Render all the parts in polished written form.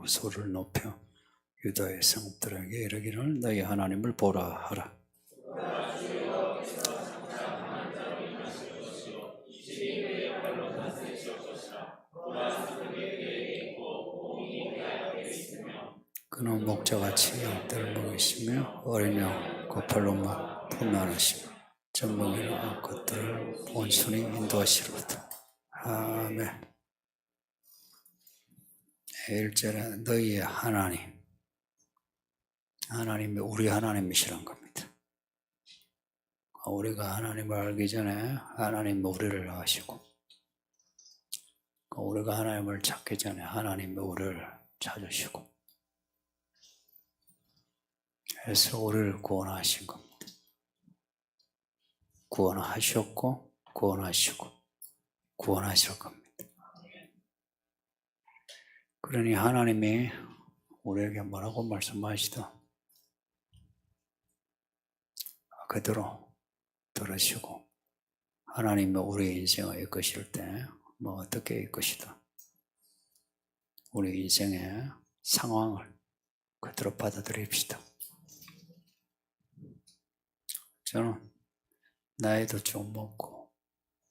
하고 소리를 높여 유다의 성들에게 이르기를 너희 하나님을 보라 하라. 그는 목자같이 양떼를 먹이시며 어린 양 거팔로 품안으시며 젖먹이는 암컷들을 온순히 인도하시로다. 아멘. 1절에 너희의 하나님이 우리 하나님이시란 겁니다. 우리가 하나님을 알기 전에 하나님이 우리를 아시고, 우리가 하나님을 찾기 전에 하나님이 우리를 찾으시고, 그래서 우리를 구원하신 겁니다. 구원하셨고 구원하시고 구원하실 겁니다. 그러니 하나님이 우리에게 뭐라고 말씀하시다 그대로 들으시고, 하나님이 우리 인생을 이끄실 때 어떻게 이끄시다 우리 인생의 상황을 그대로 받아들입시다. 저는 나이도 좀 먹고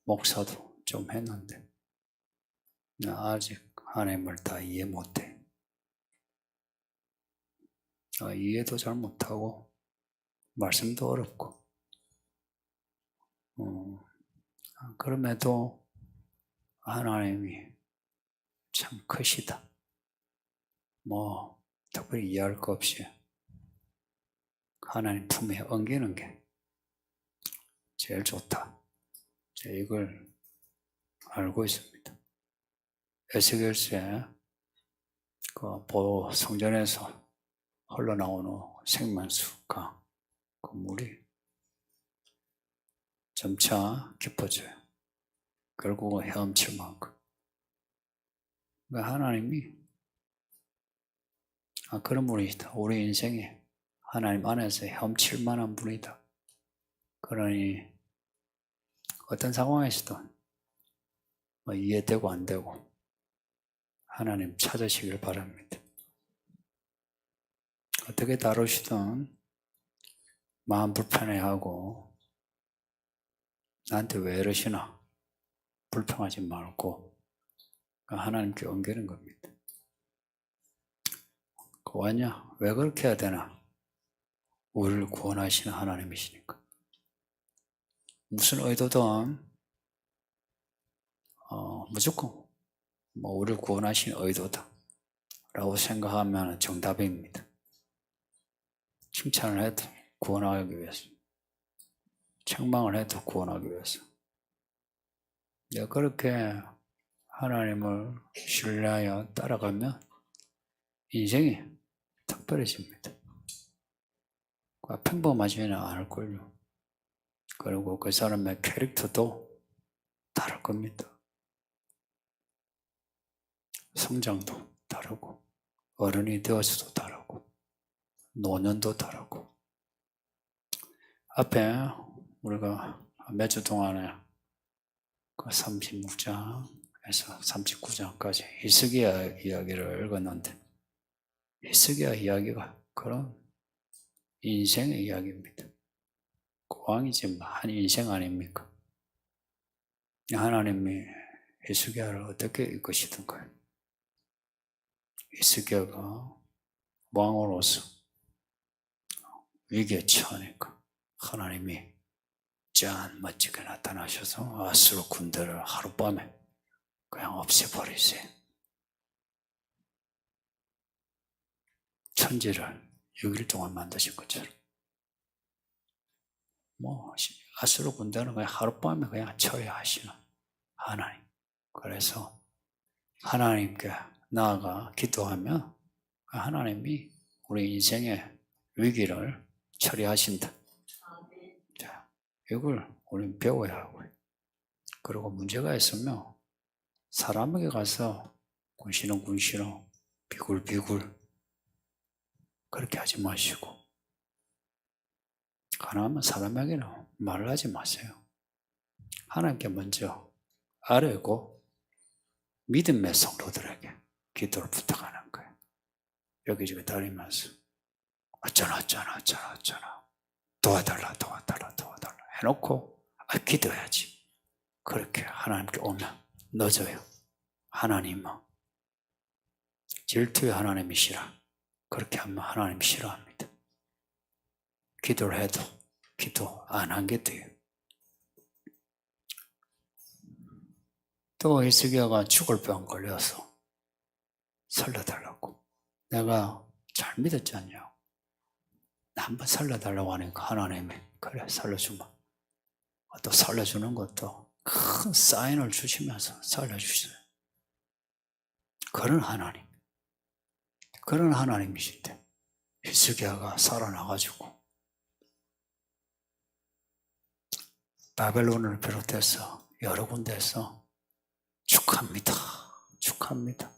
목사도 좀 했는데 나 아직 하나님을 다 이해 못해. 이해도 잘 못하고 말씀도 어렵고 그럼에도 하나님이 참 크시다. 특별히 이해할 거 없이 하나님 품에 엉기는 게 제일 좋다. 제가 이걸 알고 있습니다. 에스겔서에 그 성전에서 흘러나오는 생명수가 그 물이 점차 깊어져요. 결국은 헤엄칠 만큼. 그러니까 하나님이 그런 분이다. 우리 인생에 하나님 안에서 헤엄칠 만한 분이다. 그러니 어떤 상황에서든 이해되고 안 되고 하나님 찾으시길 바랍니다. 어떻게 다루시든 마음 불편해하고 나한테 왜 이러시나 불평하지 말고 하나님께 옮기는 겁니다. 왜냐? 왜 그렇게 해야 되나? 우리를 구원하시는 하나님이시니까. 무슨 의도든 무조건 우리를 구원하시는 의도다 라고 생각하면 정답입니다. 칭찬을 해도 구원하기 위해서, 책망을 해도 구원하기 위해서. 내가 그렇게 하나님을 신뢰하여 따라가면 인생이 특별해집니다. 평범하지는 않을걸요. 그리고 그 사람의 캐릭터도 다를 겁니다. 성장도 다르고 어른이 되어서도 다르고 노년도 다르고. 앞에 우리가 몇 주 동안에 그 36장에서 39장까지 히스기야 이야기를 읽었는데, 히스기야 이야기가 그런 인생의 이야기입니다. 왕이지만 한 인생 아닙니까? 하나님이 히스기야를 어떻게 이끄시던가요? 히스기야가 왕으로서 위기에 처하니까 하나님이 짠 멋지게 나타나셔서 아수르 군대를 하룻밤에 그냥 없애버리세요. 천지를 6일 동안 만드신 것처럼. 아수르 군대는 그냥 하룻밤에 그냥 처리하시는 하나님. 그래서 하나님께 나아가 기도하면 하나님이 우리 인생의 위기를 처리하신다. 자, 이걸 우리는 배워야 하고요. 그리고 문제가 있으면 사람에게 가서 군시렁 비굴비굴 그렇게 하지 마시고, 가능하면 사람에게는 말을 하지 마세요. 하나님께 먼저 아뢰고 믿음의 성도들에게 기도를 부탁하는 거예요. 여기저기 다니면서 어쩌나 도와달라 해놓고 기도해야지. 그렇게 하나님께 오면 늦어요. 하나님은 질투의 하나님이시라. 그렇게 하면 하나님 싫어합니다. 기도를 해도 기도 안 한 게 돼요. 또 히스기야가 죽을 병 걸려서 살려달라고. 내가 잘 믿었지 않냐. 나 한번 살려달라고 하니까 하나님이 그래 살려주마. 또 살려주는 것도 큰 사인을 주시면서 살려주시어요. 그런 하나님이신데 히스기야가 살아나가지고 바벨론을 비롯해서 여러 군데에서 축하합니다.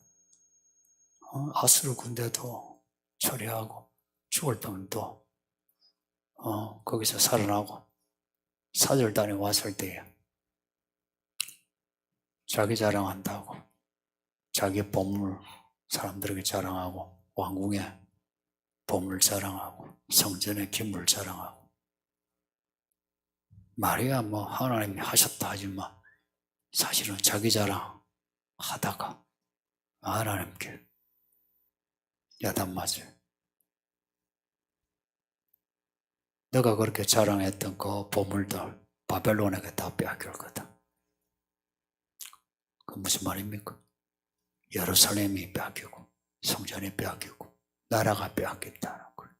아수르 군대도 처리하고 죽을 병도 거기서 살아나고 사절단에 왔을 때에 자기 자랑한다고 자기 보물 사람들에게 자랑하고 왕궁의 보물 자랑하고 성전의 기물 자랑하고 말이야 뭐 하나님이 하셨다 하지만 사실은 자기 자랑 하다가 하나님께 야단 맞아요. 너가 그렇게 자랑했던 그 보물들 바벨론에게 다 빼앗길 거다. 그 무슨 말입니까? 예루살렘이 빼앗기고 성전이 빼앗기고 나라가 빼앗겼다는 거예요.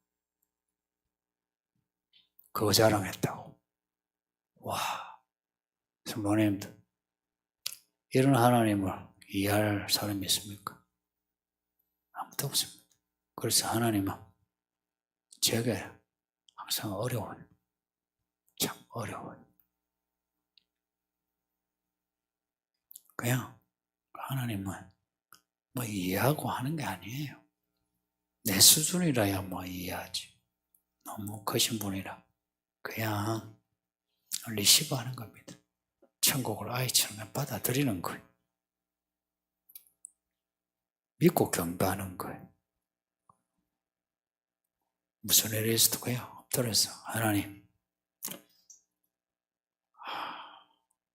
그거 자랑했다고. 와, 성도님들 이런 하나님을 이해할 사람이 있습니까? 아무도 없습니다. 그래서 하나님은 제게 항상 어려워요. 참 어려워요. 그냥 하나님은 뭐 이해하고 하는 게 아니에요. 내 수준이라야 뭐 이해하지. 너무 크신 분이라 그냥 리시브 하는 겁니다. 천국을 아이처럼 받아들이는 거예요. 믿고 경배하는 거예요. 무슨 일이 있어도 그냥 엎드려서 하나님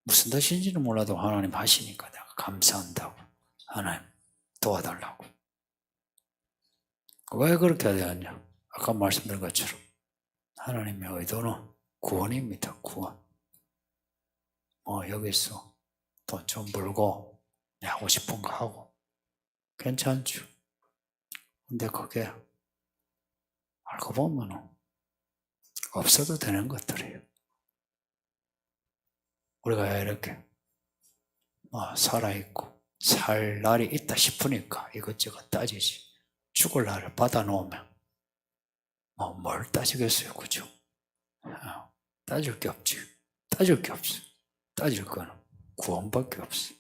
무슨 뜻인지는 몰라도 하나님 하시니까 내가 감사한다고 하나님 도와달라고. 왜 그렇게 해야 되느냐? 아까 말씀드린 것처럼 하나님의 의도는 구원입니다. 구원. 여기서 돈 좀 벌고 내 하고 싶은 거 하고 괜찮죠. 근데 그게 알고 보면 없어도 되는 것들이에요. 우리가 이렇게 살아있고 살 날이 있다 싶으니까 이것저것 따지지. 죽을 날을 받아놓으면 뭘 따지겠어요. 그죠? 따질 게 없지. 따질 게 없어. 따질 거는 구원밖에 없어.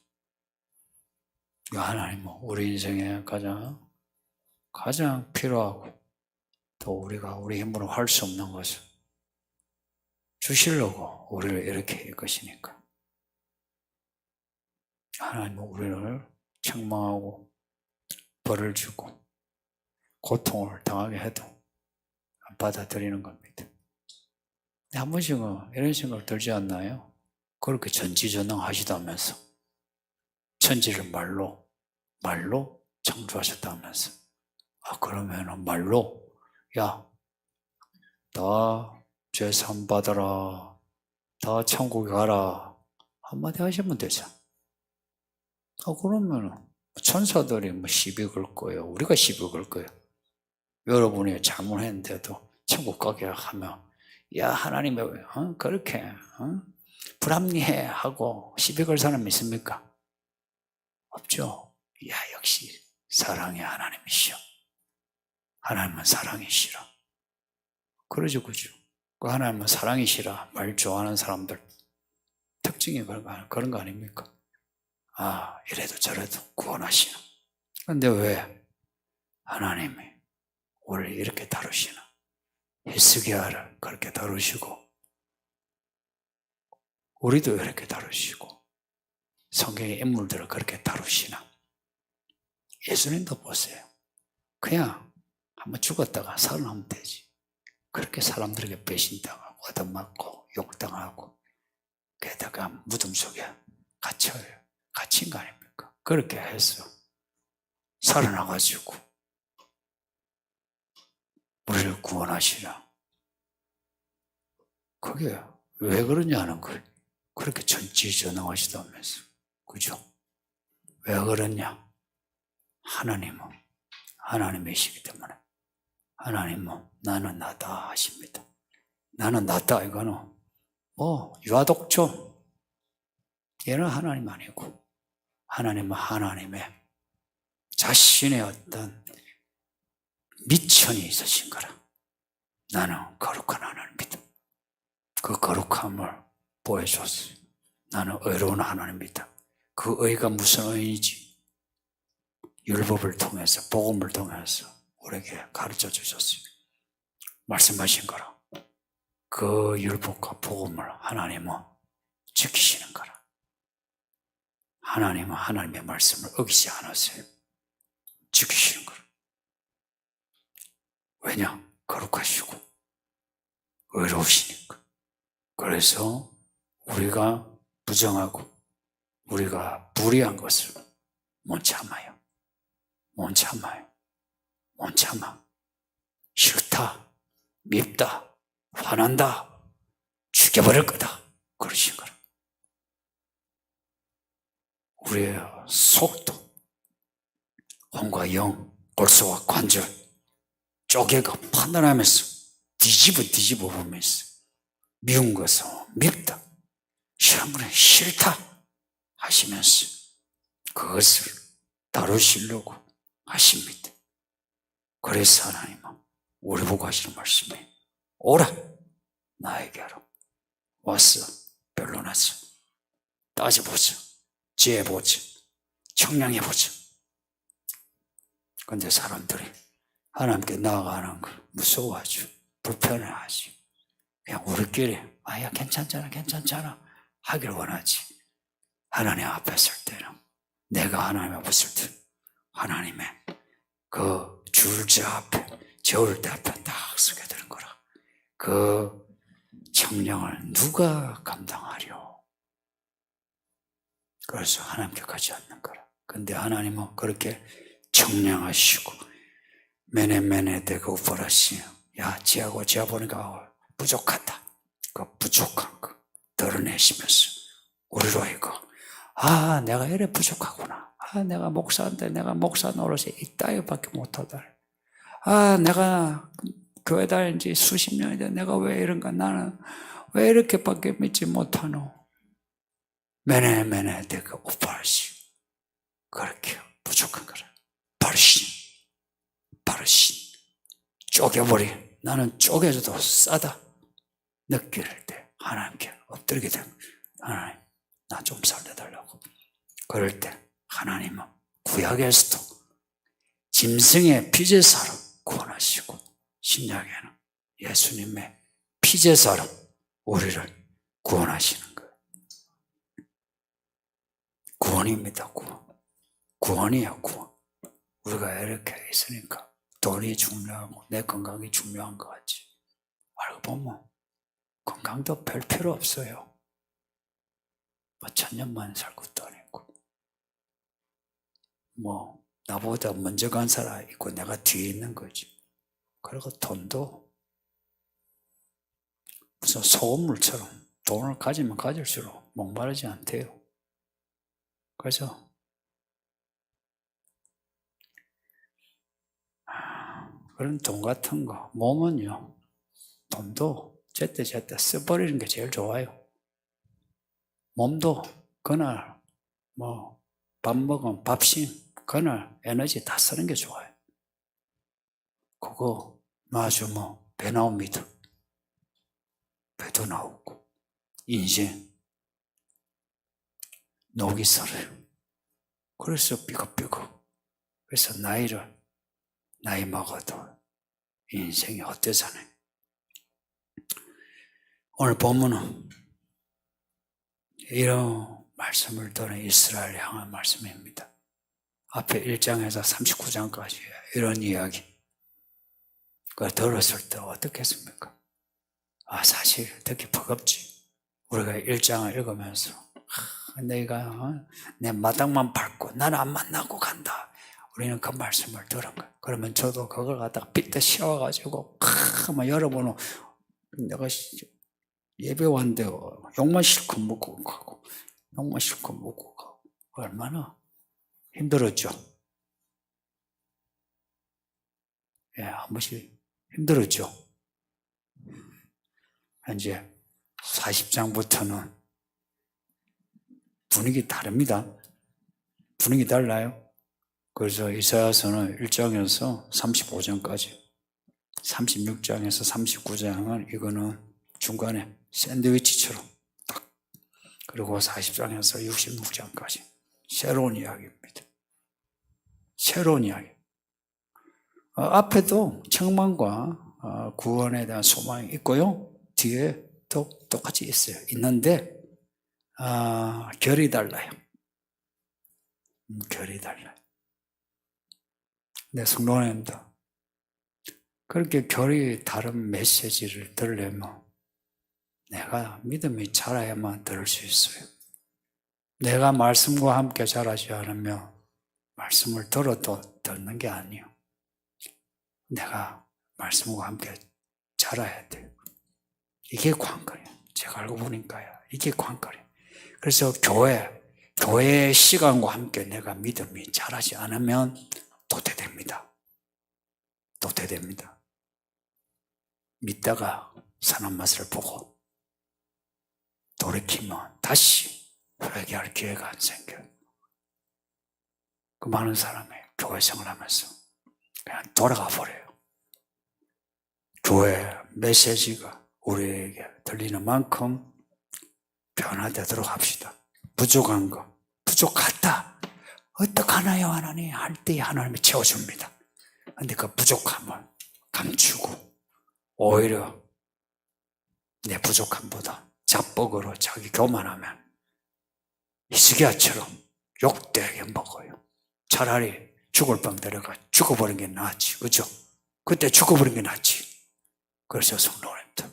하나님은 우리 인생에 가장 필요하고 또 우리가 우리 힘으로 할 수 없는 것을 주시려고 우리를 이렇게 할 것이니까 하나님은 우리를 책망하고 벌을 주고 고통을 당하게 해도 받아들이는 겁니다. 한 번씩은 이런 생각 들지 않나요? 그렇게 전지전능하시다면서 천지를 말로 창조하셨다면서 그러면 말로 다 죄산 받아라 다 천국에 가라 한마디 하시면 되잖아. 그러면 천사들이 시비 걸 거예요. 우리가 시비 걸 거예요. 여러분이 잘못했는데도 천국 가게 하면 하나님 왜 그렇게 불합리해 하고 시비 걸 사람 있습니까? 없죠. 역시 사랑의 하나님이시여. 하나님은 사랑이시라. 그러죠, 그죠? 그 하나님은 사랑이시라 말 좋아하는 사람들 특징이 그런 거 아닙니까? 이래도 저래도 구원하시나. 그런데 왜 하나님이 우리를 이렇게 다루시나? 히스기야를 그렇게 다루시고 우리도 이렇게 다루시고 성경의 인물들을 그렇게 다루시나? 예수님도 보세요. 그냥 한번 죽었다가 살아나면 되지. 그렇게 사람들에게 배신당하고 얻어맞고 욕당하고 게다가 무덤 속에 갇힌 거 아닙니까? 그렇게 해서 살아나가지고 우리를 구원하시라. 그게 왜 그러냐는 거예요. 그렇게 전지전능하시다면서. 그죠? 왜 그러냐? 하나님은 하나님이시기 때문에 하나님은 나는 나다 하십니다. 나는 나다 이거는 유아독존 얘는 하나님 아니고 하나님은 하나님의 자신의 어떤 미천이 있으신 거라. 나는 거룩한 하나님이다. 그 거룩함을 보여줬어요. 나는 의로운 하나님이다. 그 의가 무슨 의이지? 율법을 통해서 복음을 통해서 우리에게 가르쳐 주셨어요. 말씀하신 거라. 그 율법과 복음을 하나님은 지키시는 거라. 하나님은 하나님의 말씀을 어기지 않으세요. 지키시는 거라. 왜냐? 거룩하시고 의로우시니까. 그래서 우리가 부정하고 우리가 불의한 것을 못 참아요. 못 참아요. 못 참아. 싫다, 밉다, 화난다, 죽여버릴 거다. 그러신 거라. 우리의 속도, 혼과 영, 골수와 관절, 쪼개가 판단하면서 뒤집어 보면서 미운 것은 밉다, 싫은 것은 싫다 하시면서 그것을 다루시려고 하십니다. 그래서 하나님은 우리 보고 하시는 말씀이 오라 나에게로 와서 변론하자, 따져보자, 지혜보자, 청량해보자. 그런데 사람들이 하나님께 나아가는 걸 무서워하죠. 불편해하죠. 그냥 우리끼리 야 괜찮잖아 하길 원하지. 하나님 앞에 설 때는, 내가 하나님 앞에 설 때는 하나님의 그 줄자 앞에, 저울대 앞에 딱 서게 되는 거라. 그 청량을 누가 감당하려? 그래서 하나님께 가지 않는 거라. 근데 하나님은 그렇게 청량하시고 매네매네 대고 우퍼라시, 야 지하고 지하 보니까 부족하다. 그 부족한 거 드러내시면서 우리로 하여금 내가 이래 부족하구나. 내가 목사인데 내가 목사 노릇이 이따위밖에 못하다. 내가 교회 다닌 지 수십 년인데 내가 왜 이런가? 나는 왜 이렇게밖에 믿지 못하노? 매네매네 대고 우퍼라시, 그렇게 부족한 거라. 바르신 쪼개버린, 나는 쪼개져도 싸다 느낄 때 하나님께 엎드리게 되면, 하나님 나 좀 살려달라고. 그럴 때 하나님은 구약에서도 짐승의 피제사로 구원하시고, 신약에는 예수님의 피제사로 우리를 구원하시는 거예요. 구원입니다. 구원이야. 구원. 우리가 이렇게 있으니까 돈이 중요하고 내 건강이 중요한 것 같지. 알고 보면 건강도 별 필요 없어요. 1000년만 살 것도 아니고, 나보다 먼저 간 사람 있고 내가 뒤에 있는 거지. 그리고 돈도 무슨 소금물처럼 돈을 가지면 가질수록 목마르지 않대요. 그래서 그런 돈 같은 거, 몸은요, 돈도 제때 써버리는 게 제일 좋아요. 몸도 그날 밥 먹으면 밥심, 그날 에너지 다 쓰는 게 좋아요. 그거 놔주면 배 나옵니다. 배도 나오고 인생 녹이 살아요. 그래서 삐걱삐걱. 그래서 나이 먹어도 인생이 헛되잖아요. 오늘 본문은 이런 말씀을 들은 이스라엘 향한 말씀입니다. 앞에 1장에서 39장까지 이런 이야기. 그걸 들었을 때 어떻겠습니까? 사실 듣기 버겁지. 우리가 1장을 읽으면서 내가 내 마당만 밟고 나는 안 만나고 간다. 우리는 그 말씀을 들은 거예요. 그러면 저도 그걸 갖다가 빗대 씌워가지고 막 여러분은 내가 예배 왔는데 욕만 실컷 먹고 가고 욕만 실컷 먹고 가고 얼마나 힘들었죠. 예, 한 번씩 힘들었죠. 이제 40장부터는 분위기 다릅니다. 분위기 달라요. 그래서 이사야서는 1장에서 35장까지 36장에서 39장은 이거는 중간에 샌드위치처럼 딱, 그리고 40장에서 66장까지 새로운 이야기입니다. 새로운 이야기. 앞에도 책망과 구원에 대한 소망이 있고요. 뒤에도 똑같이 있어요. 있는데 결이 달라요. 결이 달라요. 네, 성도님들, 그렇게 결이 다른 메시지를 들으려면 내가 믿음이 자라야만 들을 수 있어요. 내가 말씀과 함께 자라지 않으면 말씀을 들어도 듣는 게 아니에요. 내가 말씀과 함께 자라야 돼요. 이게 관건이에요. 제가 알고 보니까요. 이게 관건이에요. 그래서 교회의 시간과 함께 내가 믿음이 자라지 않으면 도태됩니다. 도태됩니다. 믿다가 선한 맛을 보고 돌이키면 다시 회개할 기회가 안 생겨요. 그 많은 사람이 교회 생활하면서 그냥 돌아가 버려요. 교회 메시지가 우리에게 들리는 만큼 변화되도록 합시다. 부족한 거, 부족하다. 어떡하나요, 하나님? 할 때 하나님이 채워줍니다. 근데 그 부족함을 감추고 오히려 내 부족함보다 자뻑으로 자기 교만하면 히스기야처럼 욕되게 먹어요. 차라리 죽을 병 데려가 죽어버린 게 낫지. 그죠? 그때 죽어버린 게 낫지. 그래서 성도님들,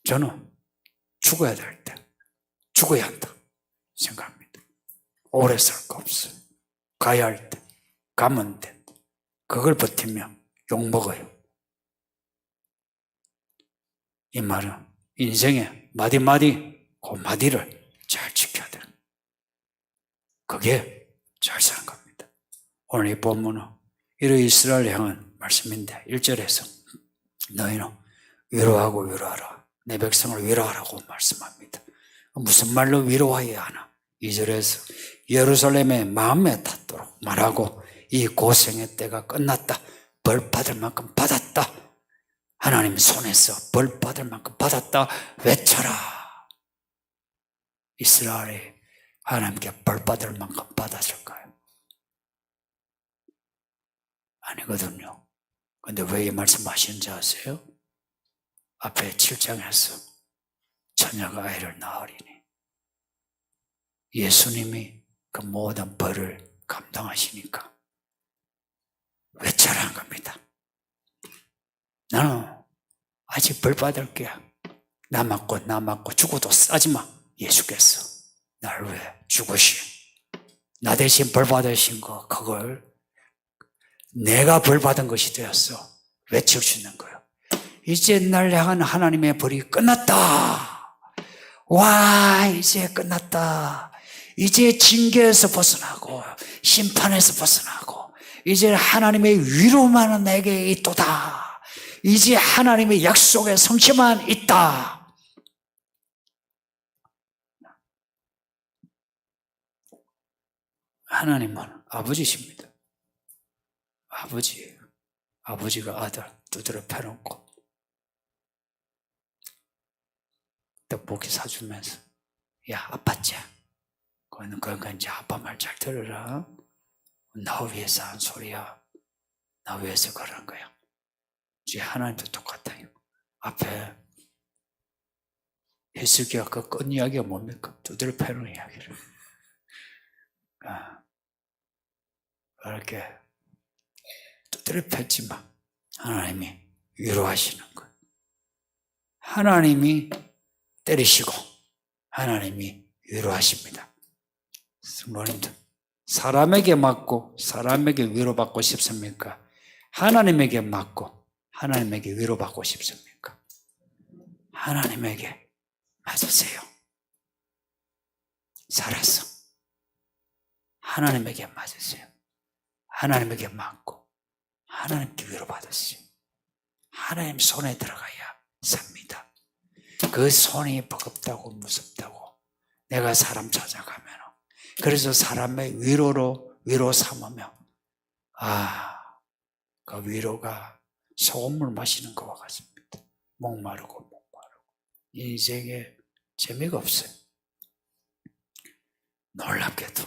저는 죽어야 될 때 죽어야 한다 생각합니다. 오래 살 거 없어요. 가야 할 때 가면 돼. 그걸 버티면 욕먹어요. 이 말은 인생의 마디마디 그 마디를 잘 지켜야 돼요. 그게 잘 사는 겁니다. 오늘 이 본문은 이를 이스라엘 향한 말씀인데 1절에서 너희는 위로하고 위로하라. 내 백성을 위로하라고 말씀합니다. 무슨 말로 위로해야 하나? 2절에서 예루살렘의 마음에 닿도록 말하고 이 고생의 때가 끝났다. 벌 받을 만큼 받았다. 하나님 손에서 벌 받을 만큼 받았다. 외쳐라. 이스라엘이 하나님께 벌 받을 만큼 받았을까요? 아니거든요. 근데 왜 이 말씀 하시는지 아세요? 앞에 7장에서 처녀가 아이를 낳으리니 예수님이 그 모든 벌을 감당하시니까 외쳐라는 겁니다. 나는 아직 벌 받을 게야. 나 맞고 죽어도 싸지마. 예수께서 나를 위해 죽으시오. 나 대신 벌 받으신 거, 그걸 내가 벌 받은 것이 되었어. 외칠 수 있는 거예요. 이제 날 향한 하나님의 벌이 끝났다. 와, 이제 끝났다. 이제 징계에서 벗어나고 심판에서 벗어나고 이제 하나님의 위로만 내게 있도다. 이제 하나님의 약속의 성취만 있다. 하나님은 아버지십니다. 아버지예요. 아버지가 아들 두드려 패놓고 떡볶이 사주면서 야, 아팠지? 그건 이제 아빠 말 잘 들으라. 나 위해서 한 소리야. 나 위해서 그러는 거야. 이제 하나님도 똑같아요. 앞에 히스기야 그 끝 이야기가 뭡니까? 두드려 패는 이야기를. 그렇게 두드려 팼지만 하나님이 위로하시는 것. 하나님이 때리시고 하나님이 위로하십니다. 성도님들, 사람에게 맞고 사람에게 위로받고 싶습니까? 하나님에게 맞고 하나님에게 위로받고 싶습니까? 하나님에게 맞으세요. 살았어. 하나님에게 맞으세요. 하나님에게 맞고 하나님께 위로받으세요. 하나님 손에 들어가야 삽니다. 그 손이 버겁다고 무섭다고 내가 사람 찾아가면, 그래서 사람의 위로 삼으며 그 위로가 소금물 마시는 것과 같습니다. 목마르고 인생에 재미가 없어요. 놀랍게도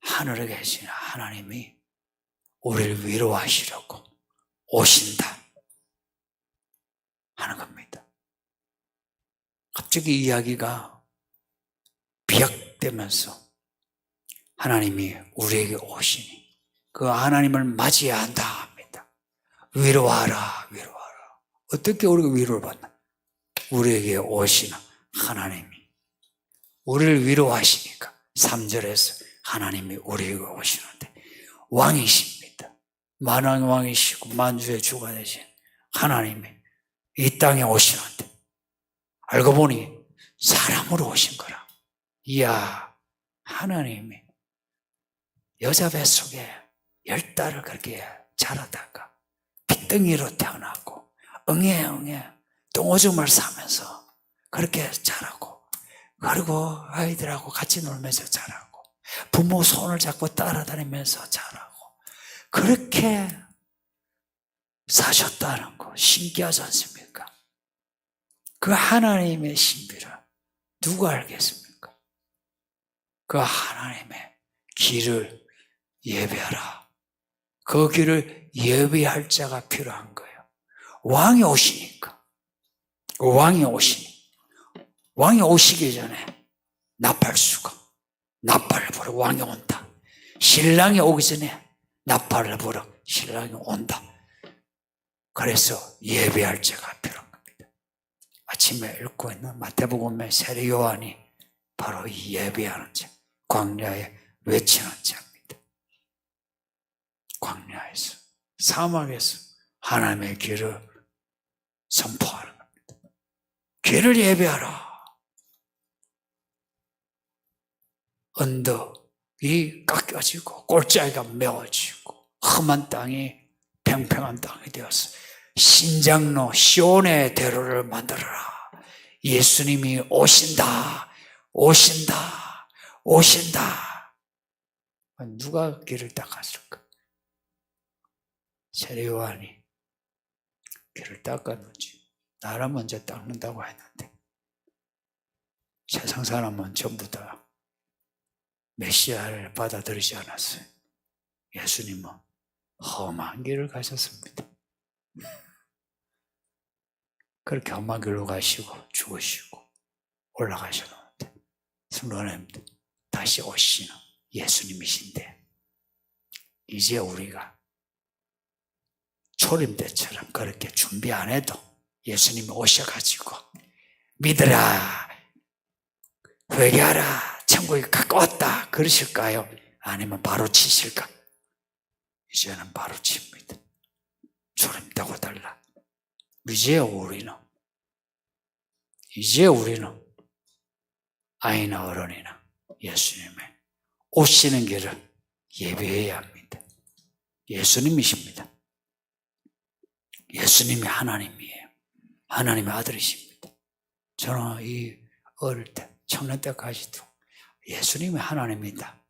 하늘에 계신 하나님이 우리를 위로하시려고 오신다 하는 겁니다. 갑자기 이야기가 비약되면서 하나님이 우리에게 오시니 그 하나님을 맞이해야 한다 합니다. 위로하라, 위로하라. 어떻게 우리가 위로를 받나? 우리에게 오시는 하나님이 우리를 위로하시니까 3절에서 하나님이 우리에게 오시는데 왕이십니다. 만왕의 왕이시고 만주의 주가 되신 하나님이 이 땅에 오시는데 알고 보니 사람으로 오신 거라. 이야, 하나님이 여자 뱃속에 10달을 그렇게 자라다가 핏덩이로 태어나고 응애 똥오줌을 싸면서 그렇게 자라고, 그리고 아이들하고 같이 놀면서 자라고 부모 손을 잡고 따라다니면서 자라고 그렇게 사셨다는 거 신기하지 않습니까? 그 하나님의 신비를 누가 알겠습니까? 그 하나님의 길을 예배하라. 그 길을 예배할 자가 필요한 거예요. 왕이 오시니까. 왕이 오시기 전에 나팔수가 나팔을 불어 왕이 온다. 신랑이 오기 전에 나팔을 불어 신랑이 온다. 그래서 예배할 자가 필요한 겁니다. 아침에 읽고 있는 마태복음의 세례 요한이 바로 이 예배하는 자, 광야에 외치는 자입니다. 광야에서, 사막에서 하나님의 길을 선포하는 겁니다. 길을 예배하라. 언덕이 깎여지고 골짜기가 메워지고 험한 땅이 평평한 땅이 되어서 신장로 시온의 대로를 만들어라. 예수님이 오신다. 누가 길을 닦았을까? 세례 요한이 길을 닦았는지 나라 먼저 닦는다고 했는데 세상 사람은 전부 다 메시아를 받아들이지 않았어요. 예수님은 험한 길을 가셨습니다. 그렇게 험한 길로 가시고 죽으시고 올라가셨는데 성도님들 다시 오시는 예수님이신데 이제 우리가 초림 때처럼 그렇게 준비 안 해도 예수님이 오셔가지고 믿으라, 회개하라, 천국이 가까웠다 그러실까요? 아니면 바로 치실까? 이제는 바로 칩니다. 초림 때와 달라. 이제 우리는 아이나 어른이나 예수님의 오시는 길을 예배해야 합니다. 예수님이십니다. 예수님이 하나님이에요. 하나님의 아들이십니다. 저는 이 어릴 때, 청년 때까지도 예수님이 하나님이다.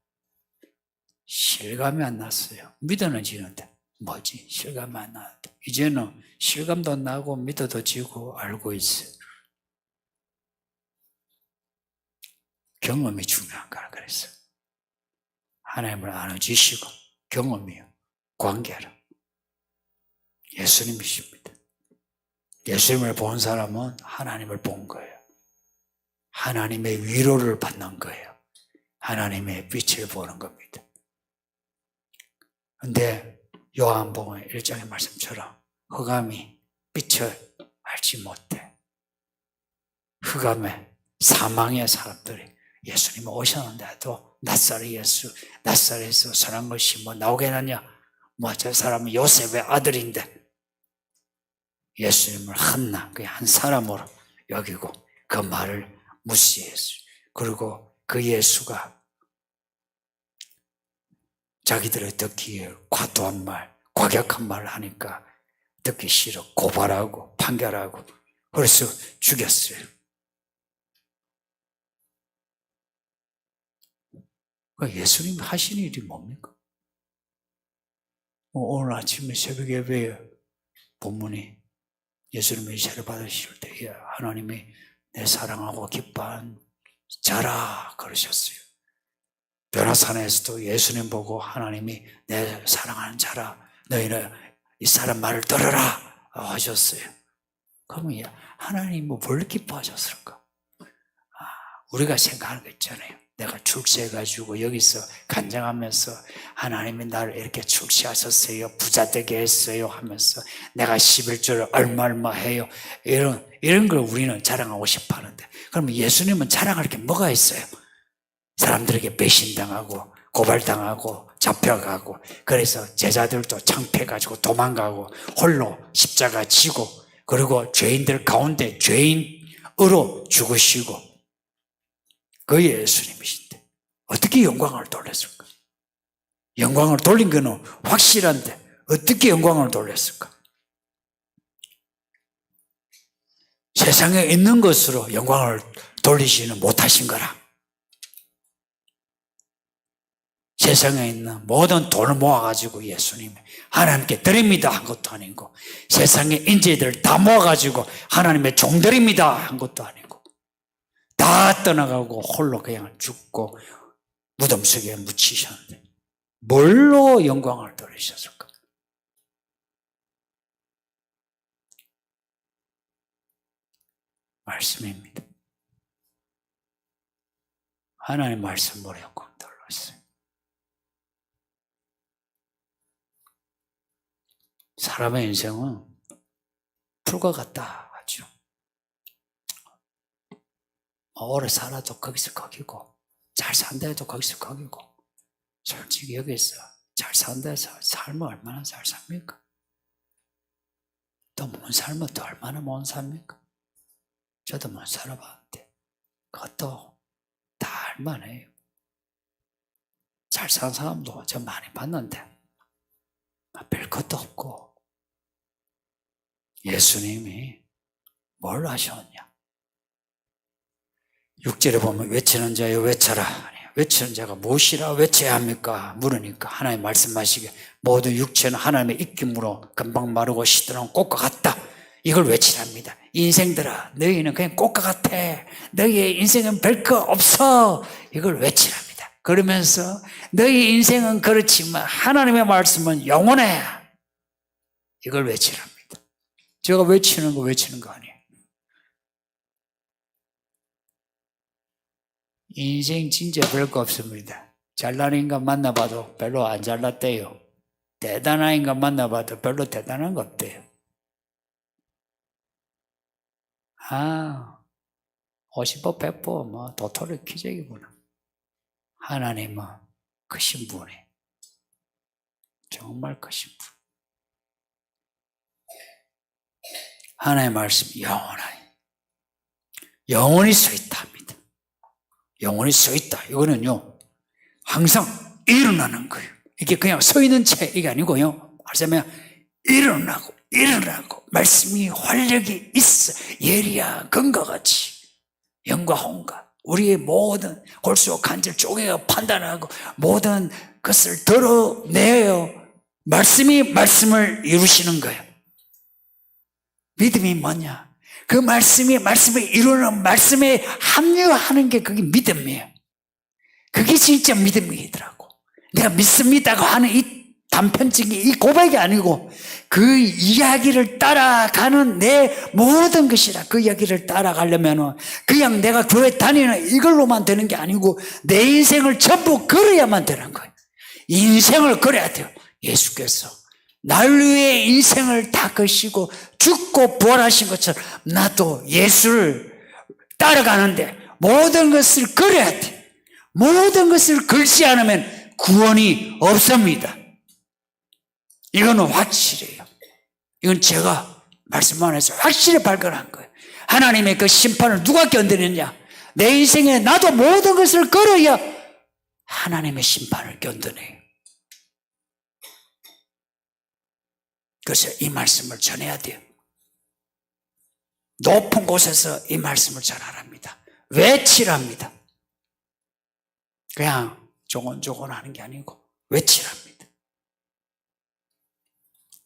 실감이 안 났어요. 믿어는 지는데 뭐지? 실감이 안 나는데 이제는 실감도 나고 믿어도 지고 알고 있어요. 경험이 중요한 거라 그랬어요. 하나님을 아는 지식은 경험이요, 관계라. 예수님이십니다. 예수님을 본 사람은 하나님을 본 거예요. 하나님의 위로를 받는 거예요. 하나님의 빛을 보는 겁니다. 그런데 요한복음 1장의 말씀처럼 흑암이 빛을 알지 못해. 흑암에 사망의 사람들이 예수님이 오셨는데도 낫사렛에서 선한 것이 뭐 나오겠느냐? 뭐 저 사람은 요셉의 아들인데 예수님을 그냥 한 사람으로 여기고 그 말을 무시했어요. 그리고 그 예수가 자기들의 듣기에 과도한 말, 과격한 말을 하니까 듣기 싫어 고발하고 판결하고 그래서 죽였어요. 예수님 하신 일이 뭡니까? 오늘 아침에 새벽 예배에 본문이 예수님의 세례 받으실 때에 하나님이 내 사랑하고 기뻐한 자라 그러셨어요. 변화산에서도 예수님 보고 하나님이 내 사랑하는 자라 너희는 이 사람 말을 들어라 하셨어요. 그러면 하나님이 뭘 기뻐하셨을까? 우리가 생각하는 거 있잖아요. 내가 출세해가지고 여기서 간증하면서 하나님이 나를 이렇게 출세하셨어요. 부자 되게 했어요 하면서 내가 11조를 얼마 해요. 이런 걸 우리는 자랑하고 싶어 하는데 그러면 예수님은 자랑할 게 뭐가 있어요? 사람들에게 배신당하고 고발당하고 잡혀가고 그래서 제자들도 창피해가지고 도망가고 홀로 십자가 지고 그리고 죄인들 가운데 죄인으로 죽으시고 그 예수님이신데 어떻게 영광을 돌렸을까? 영광을 돌린 거는 확실한데 어떻게 영광을 돌렸을까? 세상에 있는 것으로 영광을 돌리지는 못하신 거라. 세상에 있는 모든 돈을 모아가지고 예수님이 하나님께 드립니다 한 것도 아니고 세상의 인재들 다 모아가지고 하나님의 종드립니다 한 것도 아니고 다 떠나가고 홀로 그냥 죽고 무덤 속에 묻히셨는데 뭘로 영광을 돌리셨을까? 말씀입니다. 하나님 말씀으로 영광 돌렸어요. 사람의 인생은 풀과 같다 하죠. 오래 살아도 거기서 거기고 잘 산다 해도 거기서 거기고 솔직히 여기서 잘 산다 해서 살면 얼마나 잘 삽니까? 또 못 살면 또 얼마나 못 삽니까? 저도 못 살아봤는데 그것도 다 할만해요. 잘 산 사람도 저 많이 봤는데 별 것도 없고 예수님이 뭘 하셨냐? 6절에 보면 외치는 자여 외쳐라. 외치는 자가 무엇이라 외쳐야 합니까? 물으니까 하나님 말씀하시기에 모든 육체는 하나님의 입김으로 금방 마르고 시들어온 꽃과 같다. 이걸 외치랍니다. 인생들아 너희는 그냥 꽃과 같아. 너희의 인생은 별거 없어. 이걸 외치랍니다. 그러면서 너희 인생은 그렇지만 하나님의 말씀은 영원해. 이걸 외치랍니다. 제가 외치는 거 아니에요. 인생 진짜 별거 없습니다. 잘난 인간 만나봐도 별로 안 잘났대요. 대단한 인간 만나봐도 별로 대단한 거 없대요. 50보 100보 뭐 도토리 키재기구나. 하나님은 크신 분이 정말 크신 분. 하나님의 말씀이 영원히 서 있다. 영원히 서 있다. 이거는요, 항상 일어나는 거예요. 이게 그냥 서 있는 채, 이게 아니고요. 말하자면, 일어나고, 말씀이 활력이 있어. 예리야, 금과 같이. 영과 홍과. 우리의 모든 골수, 관절, 쪼개가 판단하고, 모든 것을 드러내요. 말씀이 말씀을 이루시는 거예요. 믿음이 뭐냐? 그 말씀을 이루는 말씀에 합류하는 게 그게 믿음이에요. 그게 진짜 믿음이더라고. 내가 믿습니다고 하는 이 단편적인 이 고백이 아니고 그 이야기를 따라가는 내 모든 것이라. 그 이야기를 따라가려면 그냥 내가 교회 다니는 이걸로만 되는 게 아니고 내 인생을 전부 걸어야만 되는 거예요. 인생을 걸어야 돼요. 예수께서 날 위해 인생을 다 거시고 죽고 부활하신 것처럼 나도 예수를 따라가는데 모든 것을 걸어야 돼. 모든 것을 걸지 않으면 구원이 없습니다. 이거는 확실해요. 이건 제가 말씀 안에서 확실히 발견한 거예요. 하나님의 그 심판을 누가 견디느냐? 내 인생에 나도 모든 것을 걸어야 하나님의 심판을 견뎌내요. 그래서 이 말씀을 전해야 돼요. 높은 곳에서 이 말씀을 전하랍니다. 외치랍니다. 그냥 조곤조곤 하는 게 아니고 외치랍니다.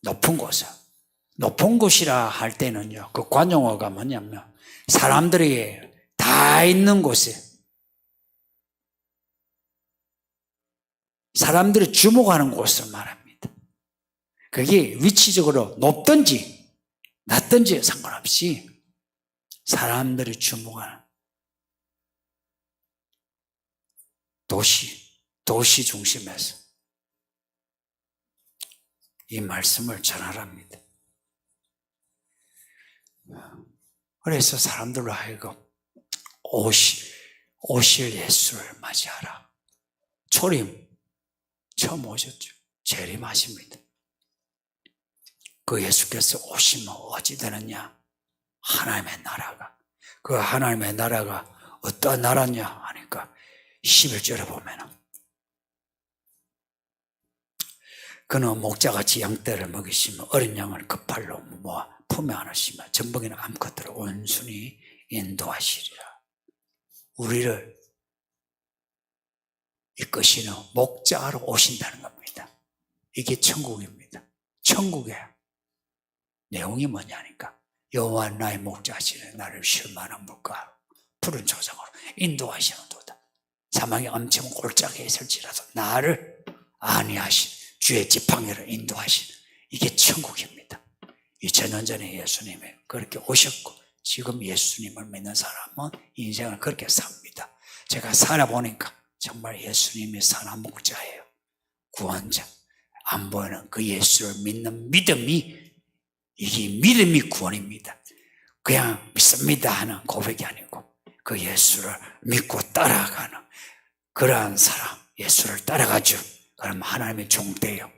높은 곳에. 높은 곳이라 할 때는요, 그 관용어가 뭐냐면 사람들이 다 있는 곳에, 사람들이 주목하는 곳을 말합니다. 그게 위치적으로 높든지 낮든지 상관없이 사람들이 주목하는 도시 중심에서 이 말씀을 전하랍니다. 그래서 사람들로 하여금 오실 예수를 맞이하라. 초림 처음 오셨죠. 재림하십니다. 그 예수께서 오시면 어찌 되느냐? 하나님의 나라가. 그 하나님의 나라가 어떠한 나라냐 하니까 11절에 보면은 그는 목자같이 양떼를 먹이시며 어린 양을 그 팔로 모아 품에 안으시며 전복이나 암컷들을 온순히 인도하시리라. 우리를 이끄시는 목자로 오신다는 겁니다. 이게 천국입니다. 천국의 내용이 뭐냐니까 여호와 나의 목자시네 나를 쉴만한 물가 푸른 조상으로 인도하시는도다. 사망의 엄청 골짜기에 있을지라도 나를 안위하신 주의 지팡이를 인도하신 이게 천국입니다. 2000년 전에 예수님이 그렇게 오셨고 지금 예수님을 믿는 사람은 인생을 그렇게 삽니다. 제가 살아보니까 정말 예수님이 선한 목자예요. 구원자. 안 보이는 그 예수를 믿는 믿음이 이게 믿음이 구원입니다. 그냥 믿습니다 하는 고백이 아니고 그 예수를 믿고 따라가는 그러한 사람, 예수를 따라가죠. 그러면 하나님의 종돼요.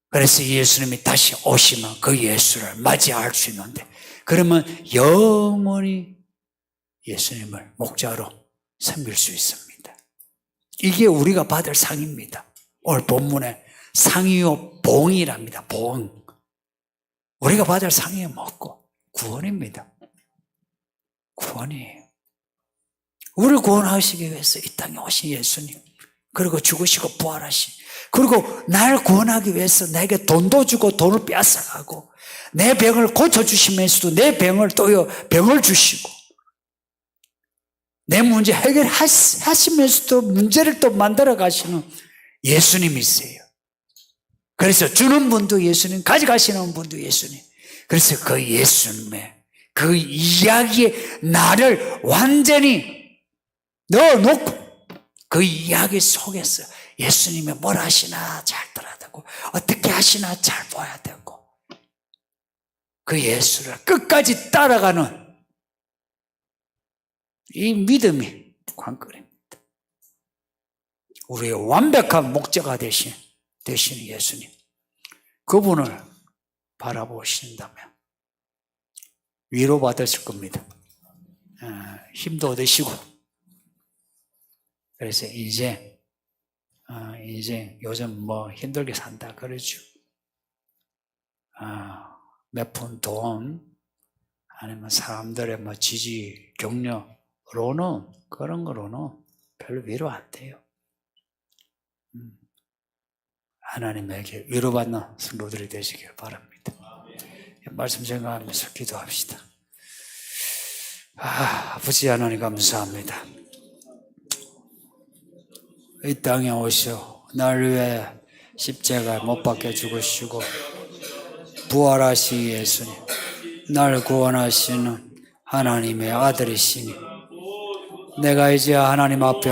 그래서 예수님이 다시 오시면 그 예수를 맞이할 수 있는데 그러면 영원히 예수님을 목자로 섬길 수 있습니다. 이게 우리가 받을 상입니다. 오늘 본문에 상이요 봉이랍니다. 봉. 우리가 받을 상이 뭐고? 구원입니다. 구원이에요. 우리를 구원하시기 위해서 이 땅에 오신 예수님, 그리고 죽으시고 부활하신, 그리고 날 구원하기 위해서 나에게 돈도 주고 돈을 빼앗아가고 내 병을 고쳐주시면서도 내 병을 또요 병을 주시고 내 문제 해결하시면서도 문제를 또 만들어 가시는 예수님이세요. 그래서 주는 분도 예수님, 가져가시는 분도 예수님. 그래서 그 예수님의 그 이야기에 나를 완전히 넣어놓고 그 이야기 속에서 예수님이 뭘 하시나 잘 들어야 되고 어떻게 하시나 잘 봐야 되고 그 예수를 끝까지 따라가는 이 믿음이 관건입니다. 우리의 완벽한 목자가 되신 예수님, 그분을 바라보신다면 위로받으실 겁니다. 힘도 얻으시고. 그래서 인생 요즘 뭐 힘들게 산다 그러죠. 몇 푼 돈 아니면 사람들의 뭐 지지 격려로는 그런 거로는 별로 위로 안 돼요. 하나님에게 위로받는 성도들이 되시길 바랍니다. 말씀 생각하면서 기도합시다. 아버지 하나님 감사합니다. 이 땅에 오셔 날 위해 십자가에 못 박혀 죽으시고 부활하신 예수님, 날 구원하시는 하나님의 아들이시니 내가 이제 하나님 앞에